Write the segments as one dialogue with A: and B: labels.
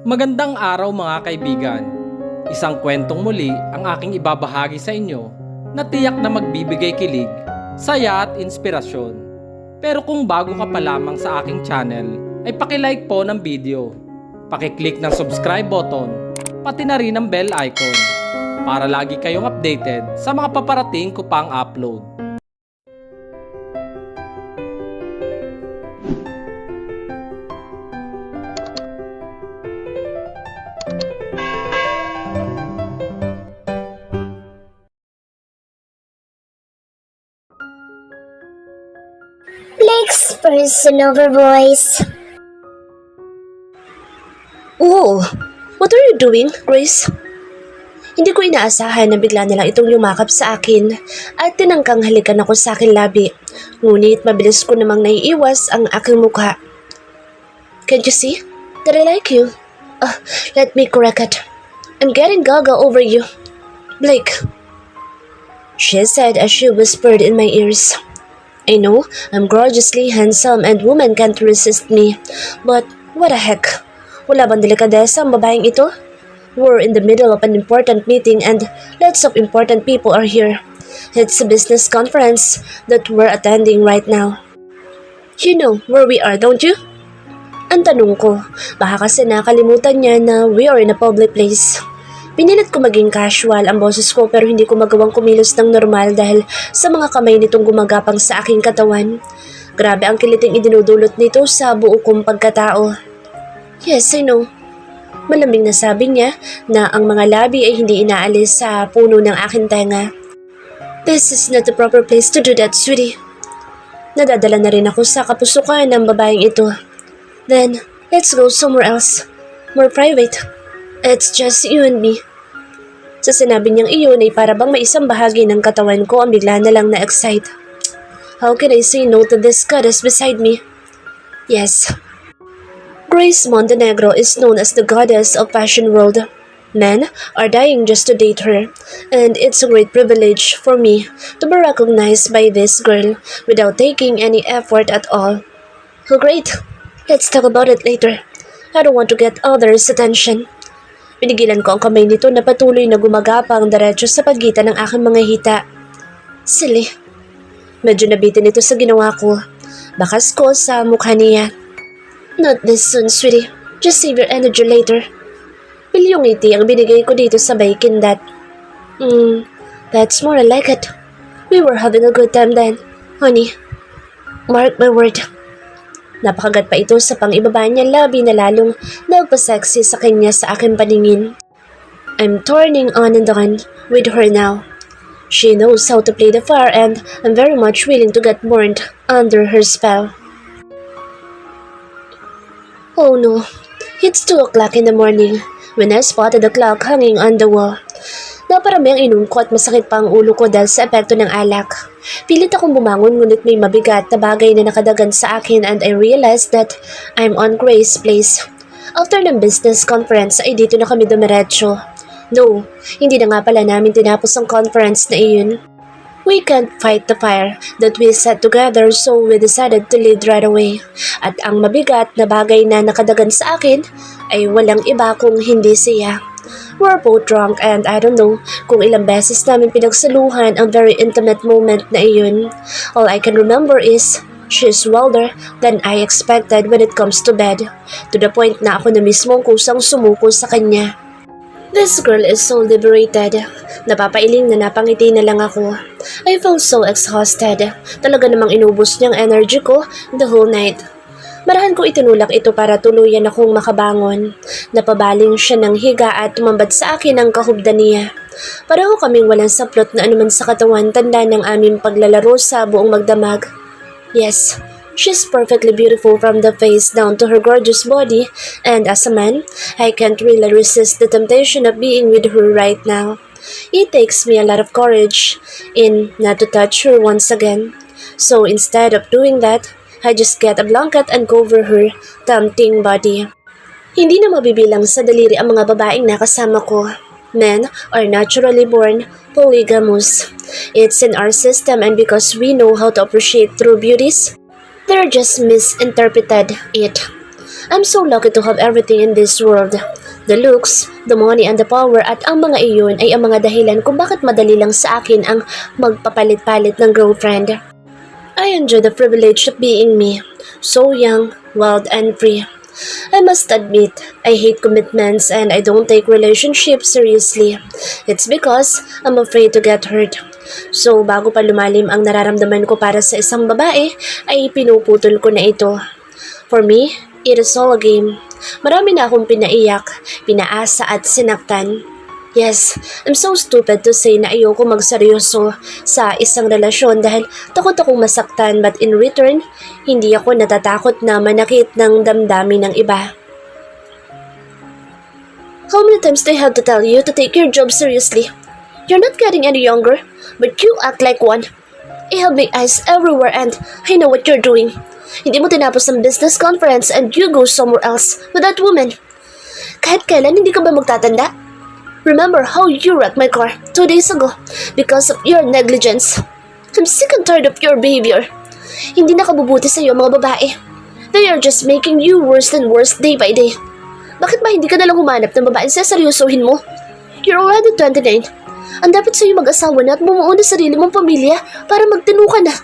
A: Magandang araw mga kaibigan. Isang kwentong muli ang aking ibabahagi sa inyo na tiyak na magbibigay kilig, saya at inspirasyon. Pero kung bago ka pa lamang sa aking channel, ay paki-like po ng video. Paki-click ng subscribe button, pati na rin ang bell icon para lagi kayong updated sa mga paparating ko pang upload.
B: Blake's personal voice.
C: Oh, what are you doing, Grace? Hindi ko inaasahan na bigla na lang itong yumakap sa akin at tinangkang halikan ako sa aking labi. Ngunit mabilis ko namang naiiwas ang aking mukha. Can't you see that I like you? Let me correct it. I'm getting gaga over you. Blake, she said as she whispered in my ears. I know I'm gorgeously handsome and women can't resist me. But what the heck? Wala bang delikadesa ang babaeng ito? We're in the middle of an important meeting and lots of important people are here. It's a business conference that we're attending right now. You know where we are, don't you? Ang tanong ko, baka kasi nakalimutan niya na we are in a public place. Pinilit ko maging casual ang boses ko pero hindi ko magawang kumilos ng normal dahil sa mga kamay nitong gumagapang sa aking katawan. Grabe ang kiliting idinudulot nito sa buo kong pagkatao. Yes, I know. Malamig na sabi niya na ang mga labi ay hindi inaalis sa puno ng aking tenga. This is not the proper place to do that, sweetie. Nadadala na rin ako sa kapusukan ng babaeng ito. Then, let's go somewhere else. More private. It's just you and me. Sa sinabi niyang iyon ay para bang may isang bahagi ng katawan ko ang bigla na lang na-excite. How can I say no to this goddess beside me? Yes. Grace Montenegro is known as the goddess of fashion world. Men are dying just to date her, and it's a great privilege for me to be recognized by this girl without taking any effort at all. Oh great, let's talk about it later. I don't want to get others' attention. Pinigilan ko ang kamay nito na patuloy na gumagapang diretso sa pagitan ng aking mga hita. Silly. Medyo nabitin ito sa ginawa ko. Bakas ko sa mukha niya. Not this soon, sweetie. Just save your energy later. Pilyong ngiti ang binigay ko dito sabay kindat. That's more like it. We were having a good time then, honey. Mark my word. Napakagat pa ito sa pang-ibaba niya labi na lalong nagpa-sexy sa kanya sa aking paningin. I'm turning on and on with her now. She knows how to play the fire and I'm very much willing to get burned under her spell. Oh no, it's 2 o'clock in the morning when I spotted the clock hanging on the wall. Naparami ang inom ko at masakit pa ang ulo ko dahil sa epekto ng alak. Pilit akong bumangon ngunit may mabigat na bagay na nakadagan sa akin and I realized that I'm on Grace's place. After ng business conference ay dito na kami dumiretso. No, hindi na nga pala namin tinapos ang conference na iyon. We can't fight the fire that we set together so we decided to leave right away. At ang mabigat na bagay na nakadagan sa akin ay walang iba kung hindi siya. We're both drunk and I don't know kung ilang beses namin pinagsaluhan ang very intimate moment na iyon. All I can remember is she's wilder than I expected when it comes to bed. To the point na ako na mismo kusang sumuko sa kanya. This girl is so liberated. Napapailing na napangiti na lang ako. I feel so exhausted. Talaga namang inubos niyang energy ko the whole night. Marahan ko itinulak ito para tuluyan akong makabangon. Napabaling siya ng higa at tumambad sa akin ang kahubdan niya. Pareho kaming walang saplot na anuman sa katawan tanda ng aming paglalaro sa buong magdamag. Yes, she's perfectly beautiful from the face down to her gorgeous body and as a man, I can't really resist the temptation of being with her right now. It takes me a lot of courage in not to touch her once again. So instead of doing that, I just get a blanket and cover her tempting body. Hindi na mabibilang sa daliri ang mga babaeng nakasama ko. Men are naturally born polygamous. It's in our system and because we know how to appreciate true beauties, they're just misinterpreted it. I'm so lucky to have everything in this world. The looks, the money and the power at ang mga iyon ay ang mga dahilan kung bakit madali lang sa akin ang magpapalit-palit ng girlfriend. I enjoy the privilege of being me, so young, wild and free. I must admit, I hate commitments and I don't take relationships seriously. It's because I'm afraid to get hurt. So bago pa lumalim ang nararamdaman ko para sa isang babae, ay pinuputol ko na ito. For me, it is all a game. Marami na akong pinaiyak, pinaasa at sinaktan. Yes, I'm so stupid to say na ayoko magseryoso sa isang relasyon dahil takot akong masaktan but in return, hindi ako natatakot na manakit ng damdamin ng iba. How many times do I have to tell you to take your job seriously? You're not getting any younger, but you act like one. I have my eyes everywhere and I know what you're doing. Hindi mo tinapos ang business conference and you go somewhere else with that woman. Kahit kailan hindi ka ba magtatanda? Remember how you wrecked my car 2 days ago because of your negligence. I'm sick and tired of your behavior. Hindi nakabubuti sa iyo mga babae. They are just making you worse and worse day by day. Bakit ba hindi ka nalang humanap ng babaeng seseryosohin mo? You're already 29. Ang dapat sa iyo mag-asawa na at bumuo na sarili mong pamilya para magtinu ka na.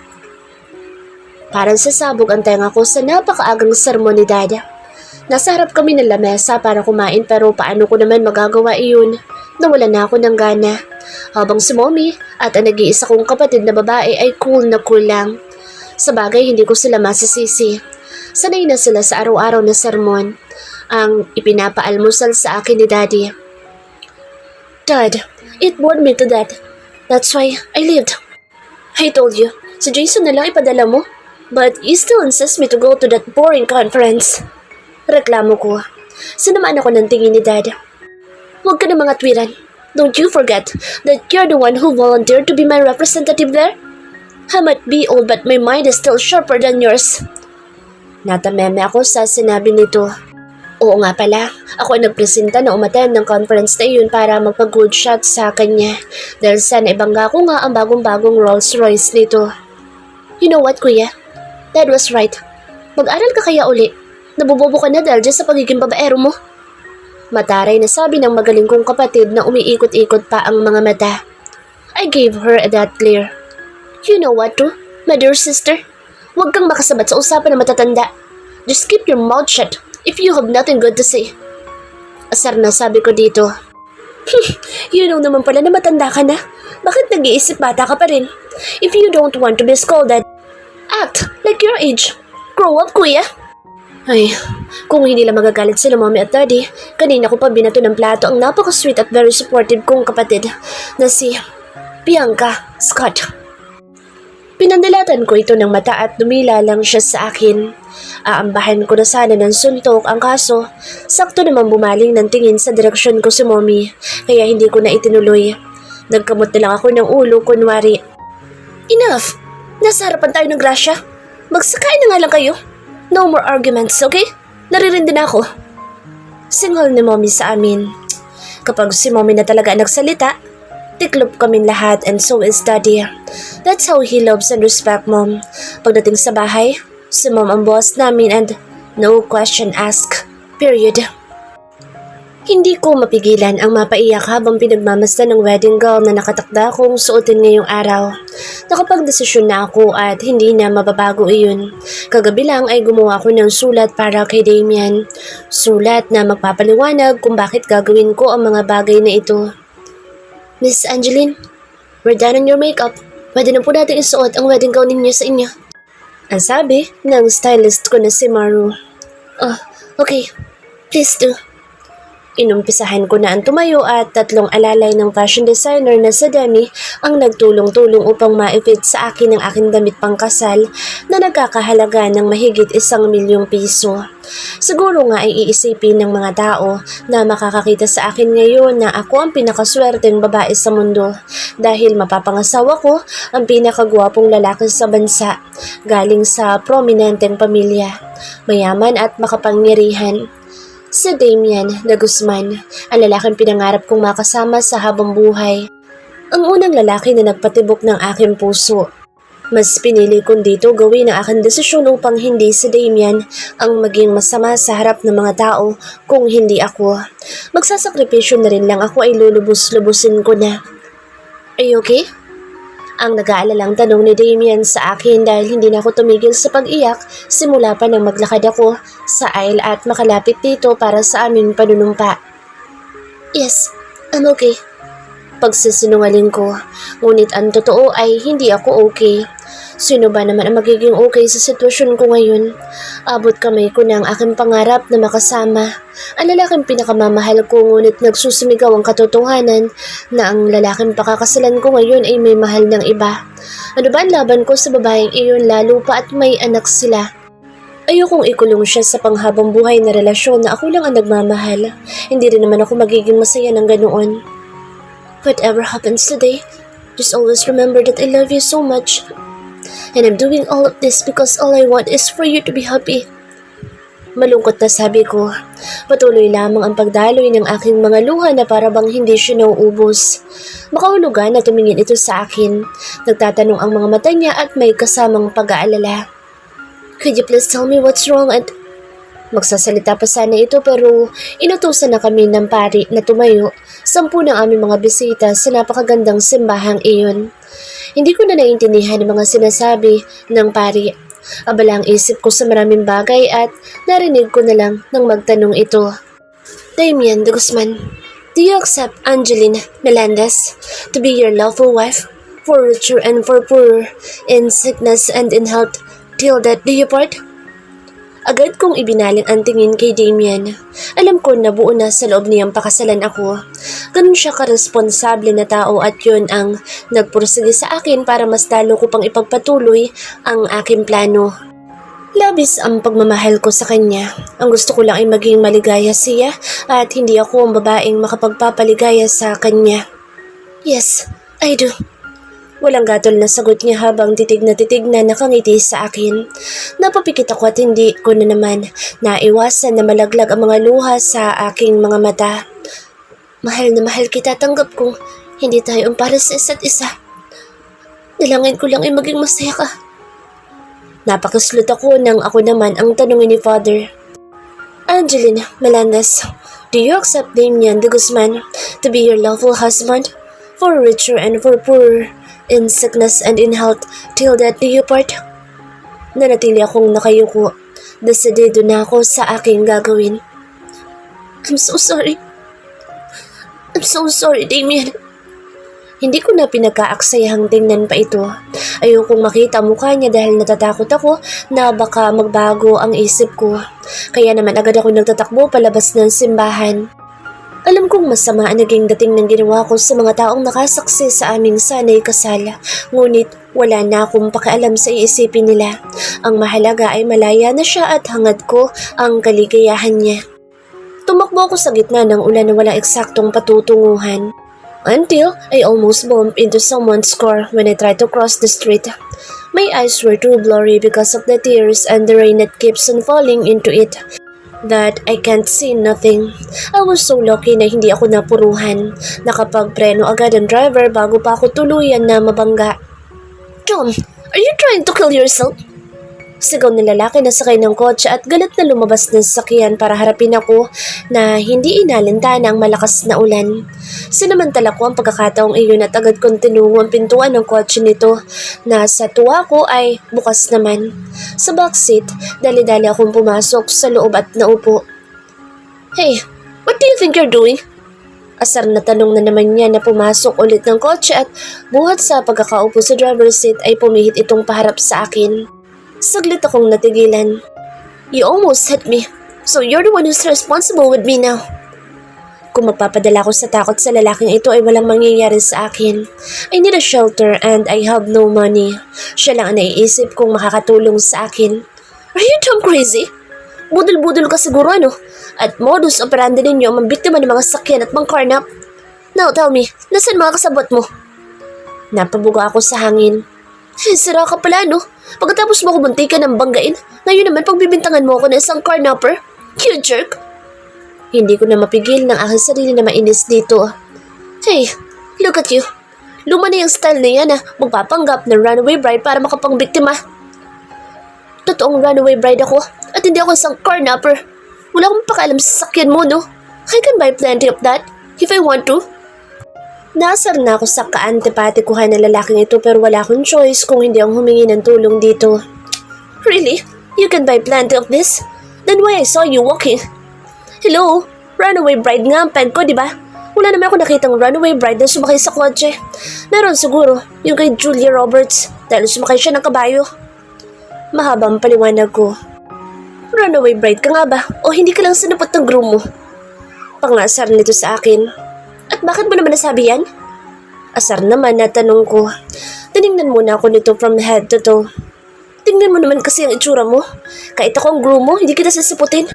C: Parang sasabog ang tenga ko sa napakaagang sermon ni Dada. Nasa harap kami ng lamesa para kumain pero paano ko naman magagawa iyon? Nawala na ako ng gana. Habang si Mommy at ang nag-iisa kong kapatid na babae ay cool na cool lang. Sa bagay hindi ko sila masisisi. Sanay na sila sa araw-araw na sermon. Ang ipinapaalmusal sa akin ni Daddy. Dad, it bored me to death. That's why I left. I told you, si Jason na lang ipadala mo. But you still insist me to go to that boring conference. Reklamo ko. Sinamaan ako ng tingin ni Dad. Huwag ka na mga twiran. Don't you forget that you're the one who volunteered to be my representative there? I might be old but my mind is still sharper than yours. Natameme ako sa sinabi nito. Oo nga pala, ako ang nagpresenta na umattend ng conference na iyon para magpag-good shot sa kanya. Dahil sana ibangga ko nga ang bagong-bagong Rolls Royce nito. You know what, kuya? Dad was right. Mag-aral ka kaya uli. Nabubobo ka na dahil dyan sa pagiging babaero mo. Mataray na sabi ng magaling kong kapatid na umiikot-ikot pa ang mga mata. I gave her that glare. You know what to, my dear sister? Huwag kang makasabat sa usapan ng matatanda. Just keep your mouth shut if you have nothing good to say. Asar na sabi ko dito. You know naman pala na matanda ka na. Bakit nag-iisip bata ka pa rin? If you don't want to be scolded, act like your age. Grow up, kuya. Ay, kung hindi lang magagalit sila mommy at daddy, kanina ko pa binato ng plato ang napaka-sweet at very supportive kong kapatid na si Bianca Scott. Pinandalatan ko ito ng mata at dumila lang siya sa akin. Aambahan ko na sana ng suntok ang kaso, sakto naman bumaling ng tingin sa direksyon ko si mommy, kaya hindi ko na itinuloy. Nagkamot na lang ako ng ulo kunwari. Enough! Nasa harapan tayo ng grasya. Magsakay na nga lang kayo. No more arguments, okay? Naririndi na ako. Single ni mommy sa amin. Kapag si mommy na talaga nagsalita, tiklop kami lahat and so is daddy. That's how he loves and respect mom. Pagdating sa bahay, si mom ang boss namin and no question asked. Period. Hindi ko mapigilan ang mapaiyak habang pinagmamasdan ng wedding gown na nakatakda kong suotin ngayong araw. Nakapagdesisyon na ako at hindi na mababago iyon. Kagabi lang ay gumawa ko ng sulat para kay Damian. Sulat na magpapaliwanag kung bakit gagawin ko ang mga bagay na ito. Miss Angeline, we're done on your makeup. Pwede na po natin isuot ang wedding gown ninyo sa inyo. Ang sabi ng stylist ko na si Maru. Oh, okay. Please do. Inumpisahan ko na ang tumayo at 3 alalay ng fashion designer na sa Demi ang nagtulong-tulong upang ma-fit sa akin ang aking damit pangkasal na nagkakahalaga ng mahigit 1,000,000 piso. Siguro nga ay iisipin ng mga tao na makakakita sa akin ngayon na ako ang pinakaswerteng babae sa mundo dahil mapapangasawa ko ang pinakagwapong lalaki sa bansa galing sa prominenteng pamilya, mayaman at makapangyarihan. Si Damian de Guzman, ang lalaking pinangarap kong makasama sa habang buhay. Ang unang lalaki na nagpatibok ng aking puso. Mas pinili kong dito gawin ang aking desisyon upang hindi si Damian ang maging masama sa harap ng mga tao kung hindi ako. Magsasakripisyo na rin lang ako ay lulubos-lubusin ko na. Are you okay? Ang nag-aalalang tanong ni Damian sa akin dahil hindi na ako tumigil sa pag-iyak simula pa nang maglakad ako sa aisle at makalapit dito para sa aming panunumpa. Yes, I'm okay. Pagsisinungaling ko, ngunit ang totoo ay hindi ako okay. Sino ba naman ang magiging okay sa sitwasyon ko ngayon? Abot kamay ko na ang aking pangarap na makasama. Ang lalaking pinakamamahal ko ngunit nagsusumigaw ang katotohanan na ang lalaking pakakasalan ko ngayon ay may mahal ng iba. Ano ba ang laban ko sa babaeng iyon lalo pa at may anak sila? Ayokong ikulong siya sa panghabang buhay na relasyon na ako lang ang nagmamahal. Hindi rin naman ako magiging masaya ng ganoon. Whatever happens today, just always remember that I love you so much. And I'm doing all of this because all I want is for you to be happy. Malungkot na sabi ko. Patuloy lamang ang pagdaloy ng aking mga luha na para bang hindi siya nauubos. Makahulugan na tumingin ito sa akin. Nagtatanong ang mga mata niya at may kasamang pag-aalala. Could you please tell me what's wrong at... Magsasalita pa sana ito pero inutusan na kami ng pari na tumayo 10 ng aming mga bisita sa napakagandang simbahang iyon. Hindi ko na naintindihan ang mga sinasabi ng pari. Abala ang isip ko sa maraming bagay at narinig ko na lang nang magtanong ito. Damian de Guzman, do you accept Angeline Melendez to be your lawful wife for richer and for poorer, in sickness and in health, till death do you part? Agad kong ibinaling ang tingin kay Damian. Alam ko na buo na sa loob niyang pakasalan ako. Ganun siya karesponsable na tao at yun ang nagpursige sa akin para mas lalo ko pang ipagpatuloy ang aking plano. Labis ang pagmamahal ko sa kanya. Ang gusto ko lang ay maging maligaya siya at hindi ako ang babaeng makapagpapaligaya sa kanya. Yes, I do. Walang gatol na sagot niya habang titig na nakangiti sa akin. Napapikit ako at hindi ko na naman naiwasan na malaglag ang mga luha sa aking mga mata. Mahal na mahal kita, tanggap kong hindi tayo ang para sa isa't isa. Dalangin ko lang ay maging masaya ka. Napakaslot ako nang ako naman ang tanungin ni Father. Angeline Melendez, do you accept Damian de Guzman to be your lawful husband? For richer and for poorer, in sickness and in health, till death do you part? Nanatili akong nakayuko. Desidido na ako sa aking gagawin. I'm so sorry. I'm so sorry, Damian. Hindi ko na pinagkaaksayahang tingnan pa ito. Ayokong makita mukha niya dahil natatakot ako na baka magbago ang isip ko. Kaya naman agad ako nagtatakbo palabas ng simbahan. Alam kong masama ang naging dating ng ginawa ko sa mga taong nakasaksi sa aming sanay kasal. Ngunit wala na akong pakialam sa iisipin nila. Ang mahalaga ay malaya na siya at hangad ko ang kaligayahan niya. Tumakbo ako sa gitna ng ulan na walang eksaktong patutunguhan. Until I almost bumped into someone's car when I tried to cross the street. My eyes were too blurry because of the tears and the rain that keeps on falling into it. That I can't see nothing. I was so lucky na hindi ako napuruhan. Nakapagpreno agad ang driver bago pa ako tuluyan na mabangga. John, are you trying to kill yourself? Sigaw ng lalaki na sakay ng kotse at galit na lumabas ng sasakyan para harapin ako na hindi inalintana ang malakas na ulan. Sinamantala ko ang pagkakataong iyon at agad kong tinuho ang pintuan ng kotse nito na sa tuwa ko ay bukas naman. Sa backseat, dali-dali akong pumasok sa loob at naupo. Hey, what do you think you're doing? Asar na tanong na naman niya na pumasok ulit ng kotse at buhat sa pagkakaupo sa driver's seat ay pumihit itong paharap sa akin. Saglit akong natigilan. You almost hit me, so you're the one who's responsible with me now. Kung magpapadala ko sa takot sa lalaking ito ay walang mangyayari sa akin. I need a shelter and I have no money. Siya lang ang naiisip kong makakatulong sa akin. Are you damn crazy? Budol-budol ka siguro ano? At modus operandi ninyo ang mambiktima ng mga sakyan at mangkarnap. Now tell me, nasan mga kasabot mo? Napabuga ako sa hangin. Sira ka pala no? Pagkatapos mo ko buntikan ng banggain, ngayon naman pagbibintangan mo ako ng isang carnapper? You jerk! Hindi ko na mapigil ng aking sarili na mainis dito. Hey, look at you. Luma na yung style na yan magpapanggap ng runaway bride para makapangbiktima. Totoong runaway bride ako at hindi ako isang carnapper. Wala akong pakialam sa sakyan mo, no? I can buy plenty of that if I want to. Nasar na ako sa kaantipatikuhan ng lalaking ito pero wala akong choice kung hindi ang humingi ng tulong dito. Really? You can buy plenty of this? Then why I saw you walking? Hello? Runaway bride nga ang peg ko, di ba? Wala naman ako nakitang runaway bride na sumakay sa kotse. Meron siguro, yung kay Julia Roberts, dahil sumakay siya ng kabayo. Mahabang paliwanag ko. Runaway bride ka nga ba? O hindi ka lang sinupot ng groom mo? Pangasar nito sa akin. At bakit mo naman nasabi yan? Asar naman na tanong ko. Tinignan muna ako nito from head to toe. Tingnan mo naman kasi ang itsura mo. Kahit ako ang groom mo, hindi kita sasiputin.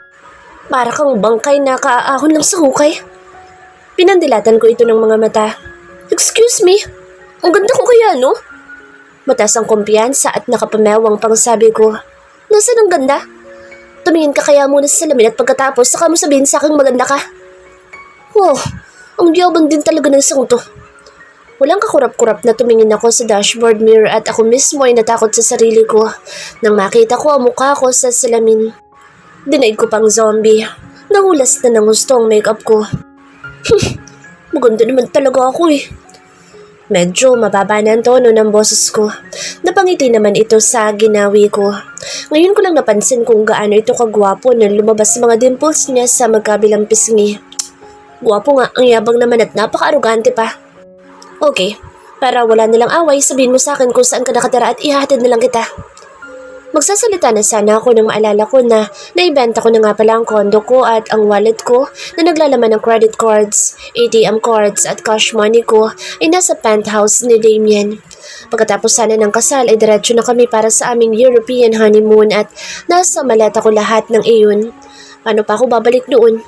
C: Para kang bangkay na kaaahon lang sa hukay. Pinandilatan ko ito ng mga mata. Excuse me? Ang ganda ko kaya, no? Mataas ang kumpiyansa at nakapamewang pang sabi ko. Nasaan ang ganda? Tumingin ka kaya muna sa salamin at pagkatapos saka mo sabihin sa akin maganda ka. Wow, ang yabang din talaga ng isang to. Walang kakurap-kurap na tumingin ako sa dashboard mirror at ako mismo ay natakot sa sarili ko nang makita ko ang mukha ko sa salamin. Dinaig ko pang zombie. Nahulas na ng gusto ang makeup ko. Maganda naman talaga ako eh. Medyo mababa na ang tono ng boses ko. Napangiti naman ito sa ginawi ko. Ngayon ko lang napansin kung gaano ito kagwapo nang lumabas mga dimples niya sa magkabilang pisngi. Gwapo nga, ang yabang naman at napaka-arugante pa. Okay, para wala nilang away, sabihin mo sa akin kung saan ka nakatira at ihahatid na lang kita. Magsasalita na sana ako nang maalala ko na naibenta ko na nga pala ang kondo ko at ang wallet ko na naglalaman ng credit cards, ATM cards at cash money ko ay nasa penthouse ni Damien. Pagkatapos sana ng kasal ay diretso na kami para sa aming European honeymoon at nasa maleta ko lahat ng iyon. Paano pa ako babalik doon?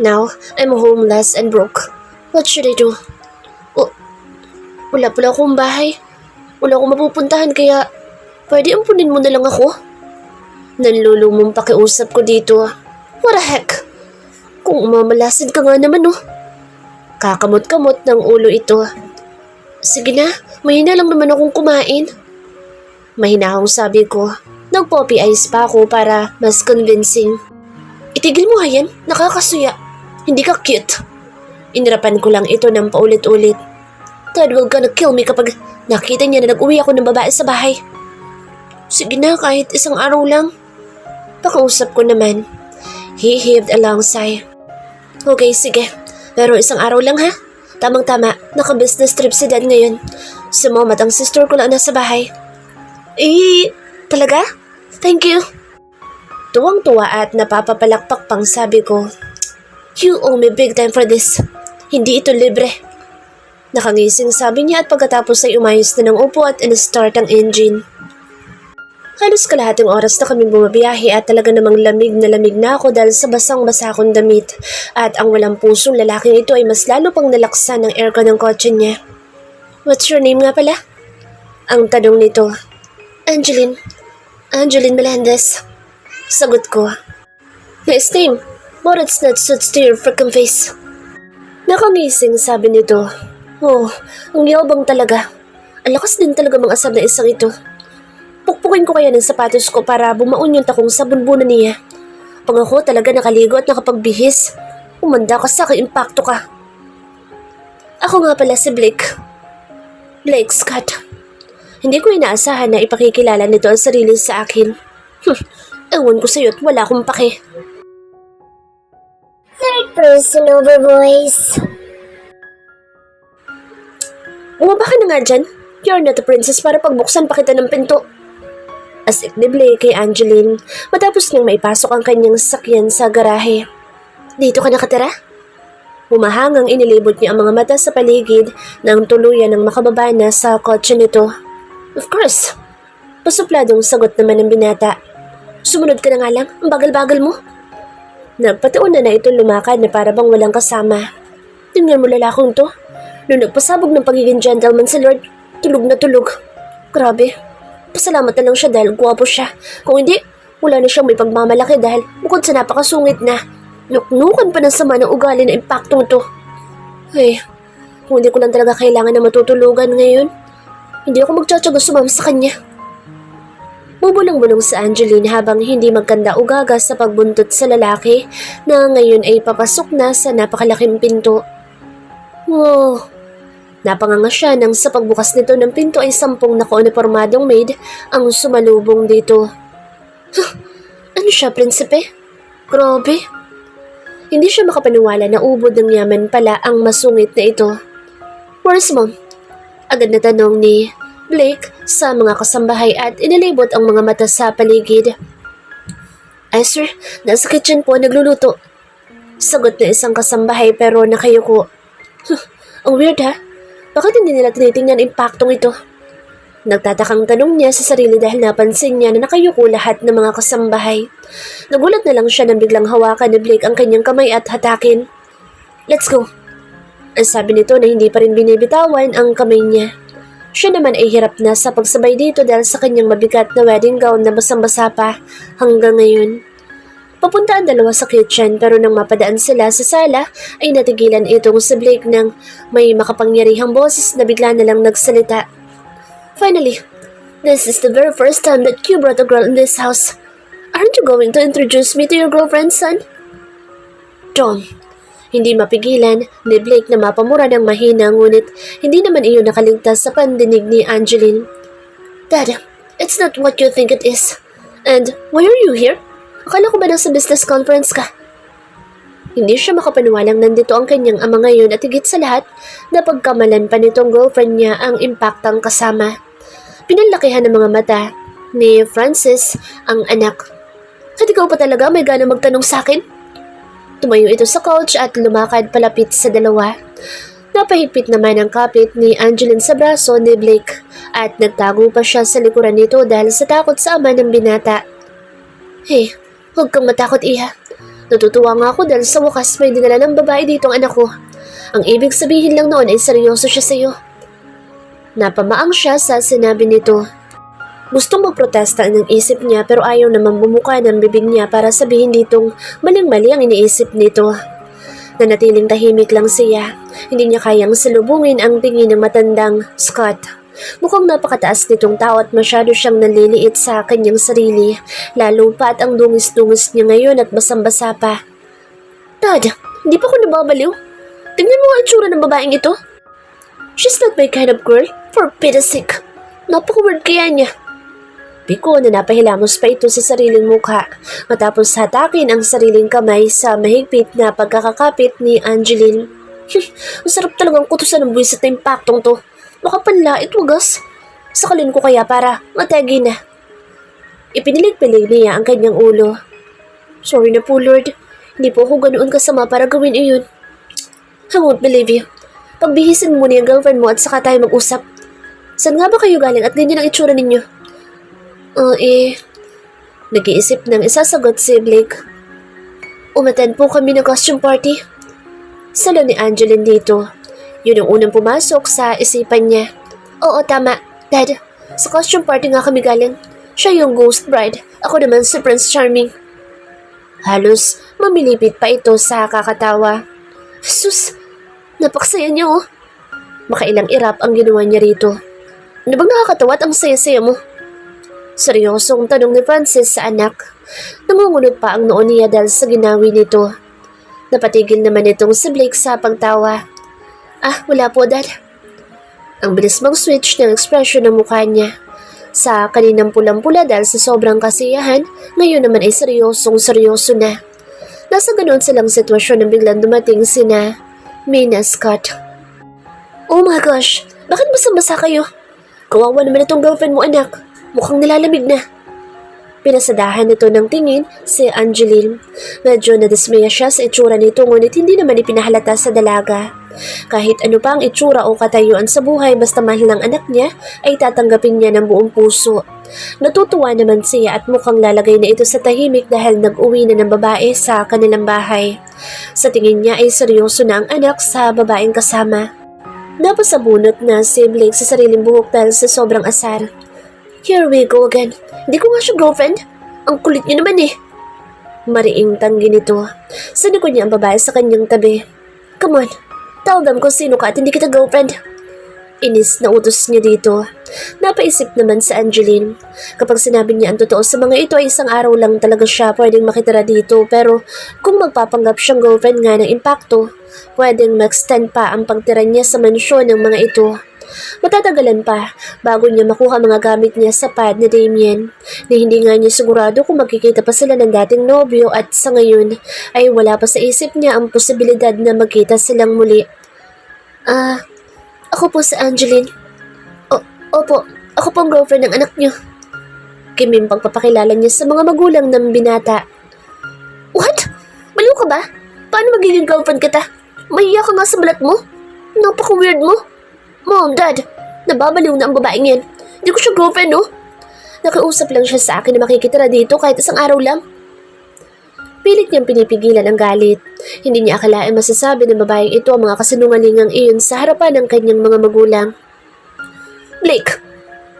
C: Now, I'm homeless and broke. What should I do? Wala pala akong bahay. Wala akong mapupuntahan kaya pwede ampunin mo na lang ako? Nanlulumong pakiusap ko dito. What the heck? Kung umamalasin ka nga naman Kakamot-kamot ng ulo ito. Sige na, mahina lang naman akong kumain. Mahinahong sabi ko. Nag-poppy eyes pa ako para mas convincing. Itigil mo yan, nakakasuya. Hindi ka cute. Inirapan ko lang ito ng paulit-ulit. Dad will gonna kill me kapag nakita niya na nag-uwi ako ng babae sa bahay. Sige na, kahit isang araw lang. Pakausap ko naman. He heaved a long sigh. Okay, sige. Pero isang araw lang ha? Tamang-tama, naka-business trip si Dad ngayon. Si Mom at ang sister ko lang nasa bahay. Talaga? Thank you. Tuwang-tuwa at napapapalakpak pang sabi ko. You owe me big time for this. Hindi ito libre. Nakangising sabi niya at pagkatapos ay umayos na ng upo at in-start ang engine. Halos kalahating oras na kami bumabiyahe at talaga namang lamig na ako dahil sa basang-basa akong damit. At ang walang pusong lalaking ito ay mas lalo pang nalaksan ng aircon ng kotse niya. What's your name nga pala? Ang tanong nito. Angeline. Angeline Melendez. Sagot ko. Nice name, but it's not suits to your freaking face. Nakangising sabi nito. Oh, ang yabang talaga. Ang lakas din talaga mga asab na isang ito. Pukpukin ko kaya ng sapatos ko para bumaon yung takong sa bulbunan niya. Pag ako talaga nakaligo at nakapagbihis, umanda ka sa akin, impacto ka. Ako nga pala si Blake. Blake Scott. Hindi ko inaasahan na ipakikilala nito ang sarili sa akin. Ewan ko sa'yo at wala akong pake.
B: Third person over voice.
C: Bumaba ka na nga dyan. You're not a princess para pagbuksan pa kita ng pinto. Asik ni Blake kay Angeline matapos niyang maipasok ang kanyang sasakyan sa garahe. Dito ka nakatira? Humahangang inilibot niya ang mga mata sa paligid nang tuluyan ng makababa na sa kotse nito. Of course. Pasupladong sagot naman ng binata. Sumunod ka na nga lang, ang bagal-bagal mo. Nagpataon na ito lumakad na para bang walang kasama. Tingnan mo lalakong to. Nung nagpasabog ng pagiging gentleman si Lord, tulog na tulog. Grabe. Pasalamat na lang siya dahil gwapo siya. Kung hindi, wala na siyang may pagmamalaki dahil bukod sa napakasungit na, nuknukan pa ng sama ng ugali na impaktong to. Ay, kung hindi ko lang talaga kailangan na matutulugan ngayon, hindi ako magtsatsaga sumama sa kanya. Bubulong-bulong si Angeline habang hindi magkanda o gagas sa pagbuntot sa lalaki na ngayon ay papasok na sa napakalaking pinto. Wow! Napanganga siya nang sa pagbukas nito ng pinto ay 10 nakaunipormadong maid ang sumalubong dito. Huh, ano siya, prinsipe? Grabe! Hindi siya makapaniwala na ubod ng yaman pala ang masungit na ito. Where's mom? Agad na tanong ni Blake sa mga kasambahay at inilibot ang mga mata sa paligid. Ay sir, nasa kitchen po nagluluto. Sagot na isang kasambahay pero nakayuko. Huh, ang weird ha? Bakit hindi nila tinitingnan impaktong ito? Nagtatakang tanong niya sa sarili dahil napansin niya na nakayuko lahat ng mga kasambahay. Nagulat na lang siya nang biglang hawakan ni Blake ang kanyang kamay at hatakin. Let's go. Ang sabi nito na hindi pa rin binibitawan ang kamay niya. Siya naman ay hirap na sa pagsabay dito dahil sa kanyang mabigat na wedding gown na basang-basa pa hanggang ngayon. Papunta ang dalawa sa kitchen pero nang mapadaan sila sa sala ay natigilan itong si Blake ng may makapangyarihang boses na bigla na lang nagsalita. Finally, this is the very first time that you brought a girl in this house. Aren't you going to introduce me to your girlfriend, son? Tom, hindi mapigilan ni Blake na mapamura ng mahina ngunit hindi naman iyon nakaligtas sa pandinig ni Angeline. Dad, it's not what you think it is. And why are you here? Akala ko ba nasa business conference ka? Hindi siya makapaniwalang nandito ang kanyang ama ngayon at higit sa lahat na pagkamalan pa nitong girlfriend niya ang impaktang kasama. Pinalakihan ng mga mata ni Francis ang anak. At ikaw pa talaga may gana magtanong sa akin? Tumayo ito sa couch at lumakad palapit sa dalawa. Napahigpit naman ang kapit ni Angeline sa braso ni Blake at nagtago pa siya sa likuran nito dahil sa takot sa ama ng binata. Hey, huwag kang matakot, Iha. Natutuwa nga ako dahil sa wakas may dinala ng babae dito ang anak ko. Ang ibig sabihin lang noon ay seryoso siya sa iyo. Napamaang siya sa sinabi nito. Gustong magprotesta ng isip niya pero ayaw naman bumuka ng bibig niya para sabihin ditong maling-mali ang iniisip nito. Nanatiling tahimik lang siya. Hindi niya kayang salubungin ang tingin ng matandang Scott. Mukhang napakataas nitong tao at masyado siyang naliliit sa kanyang sarili, lalo pa at ang dungis-dungis niya ngayon at basang-basa pa. Dad, hindi pa ko nababaliw. Tingnan mo ang itsura ng babaeng ito. She's not my kind of girl, for pity's sake. Napaka-weird kaya niya. Piko na napahilamos pa ito sa sariling mukha matapos hatakin ang sariling kamay sa mahigpit na pagkakakapit ni Angeline. Ang sarap talagang kutusan ng buwisit na impaktong to. Makapanlait, wagas. Sakalin ko kaya para matagi na. Ipinilig-pilig niya ang kanyang ulo. Sorry na po, Lord. Hindi po ako ganoon kasama para gawin iyon. I won't believe you. Pagbihisin mo niya ang girlfriend mo at saka tayo mag-usap. Saan nga ba kayo galing at ganyan ang itsura ninyo? Nag-iisip ng isasagot si Blake. Umattend po kami ng costume party. Salo ni Angeline dito. Yun ang unang pumasok sa isipan niya. Oo, tama. Dad, sa costume party nga kami galing. Siya yung ghost bride. Ako naman si Prince Charming. Halos mamilipit pa ito sa kakatawa. Sus, napaksaya niya oh. Makailang irap ang ginawa niya rito. Ano bang nakakatawa at ang saya-saya mo? Seryosong tanong ni Francis sa anak. Nangungunod pa ang noon niya dahil sa ginawi nito. Napatigil naman itong si Blake sa pagtawa. Ah, wala po, Dad. Ang bilis mag-switch ng ekspresyon ng mukha niya. Sa kaninang pulang-pula dahil sa sobrang kasiyahan, ngayon naman ay seryosong-seryoso na. Nasa ganoon silang sitwasyon nang biglang dumating sina Mina Scott. Oh my gosh, bakit basang-basa kayo? Kawawa naman itong girlfriend mo, anak. Mukhang nilalamig na. Pinasadahan nito ng tingin si Angeline. Medyo nadismaya siya sa itsura nito ngunit hindi naman ipinahalata sa dalaga. Kahit ano pa ang itsura o katayuan sa buhay basta mahal ng anak niya ay tatanggapin niya ng buong puso. Natutuwa naman siya at mukhang lalagay na ito sa tahimik dahil nag-uwi na ng babae sa kanilang bahay. Sa tingin niya ay seryoso na ang anak sa babaeng kasama. Napasabunot na si Blake sa sariling buhok dahil sa sobrang asar. Here we go again. Hindi ko nga siya girlfriend. Ang kulit niyo naman eh. Mariing tanggi nito. Sa likod niya ang babae sa kanyang tabi. Come on, Tell them kung sino ka at hindi kita girlfriend. Inis na utos niya dito. Napaisip naman sa Angeline. Kapag sinabi niya ang totoo sa mga ito ay isang araw lang talaga siya pwedeng makitira dito, pero kung magpapanggap siyang girlfriend nga ng impacto, pwedeng mag-extend pa ang pagtira niya sa mansyon ng mga ito. Matatagalan pa bago niya makuha mga gamit niya sa pad ni Damien, na hindi nga niya sigurado kung magkikita pa sila ng dating nobyo, at sa ngayon ay wala pa sa isip niya ang posibilidad na magkita silang muli. Ako po si Angeline. Opo, ako po ang girlfriend ng anak niyo. Kimim pagpapakilala niya sa mga magulang ng binata. What? Baliw ka ba? Paano magiging girlfriend kita? Mahiya ka nga sa balat mo? Napaka-weird mo. Mom, Dad, nababaliw na ang babaeng yan. Hindi ko siya girlfriend, no? Nakiusap lang siya sa akin na makikitira dito kahit isang araw lang. Pilit niyang pinipigilan ang galit. Hindi niya akalain masasabi ng babaeng ito ang mga kasinungalingang iyon sa harapan ng kanyang mga magulang. Blake,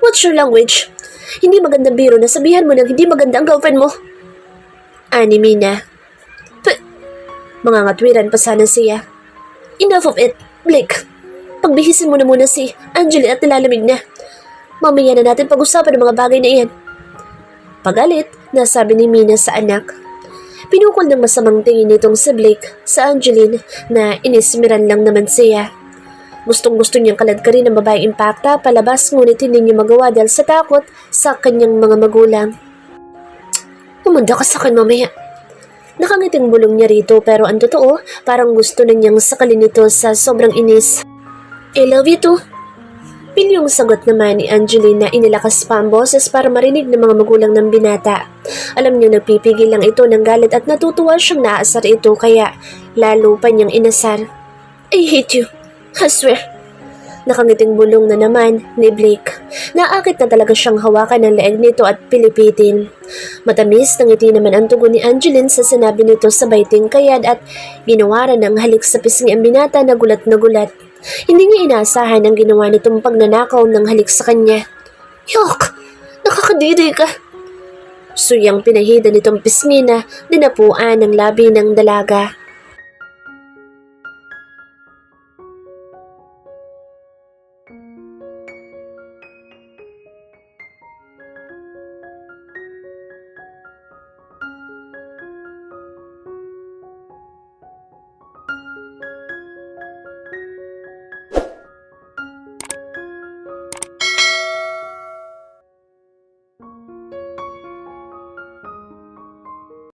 C: what's your language? Hindi magandang biro na sabihan mo ng hindi maganda ang girlfriend mo. Ani Mina. Mga ngatwiran pa sana siya. Enough of it, Blake. Pagbihisin mo na muna si Angeline at nilalamig na. Mamaya na natin pag-usapan ng mga bagay na iyan. Pagalit, nasabi ni Mina sa anak. Pinukol ng masamang tingin nitong si Blake sa Angeline na inismiran lang naman siya. Gustong-gusto niyang kaladkarin ng babaeng impacta palabas, ngunit hindi niya magawa dahil sa takot sa kanyang mga magulang. Umanda ka sa akin mamaya. Nakangiting bulong niya rito, pero ang totoo, parang gusto na niyang sakalin nito sa sobrang inis. I love you too. Pilyong sagot naman ni Angeline na inilakas pa ang boses para marinig ng mga magulang ng binata. Alam niya nagpipigil lang ito ng galit at natutuwa siyang naasar ito, kaya lalo pa niyang inasar. I hate you. I swear. Nakangiting bulong na naman ni Blake. Naakit na talaga siyang hawakan ng leeg nito at pilipitin. Matamis na ngiti naman ang tugon ni Angeline sa sinabi nito, sabay tingkayad at ginawaran ng halik sa pisngi ang binata na gulat na gulat. Hindi niya inaasahan ang ginawa nitong pagnanakaw ng halik sa kanya. Yok! Nakakadiri ka! Suyang pinahida nitong pisngi na dinapuan ng labi ng dalaga.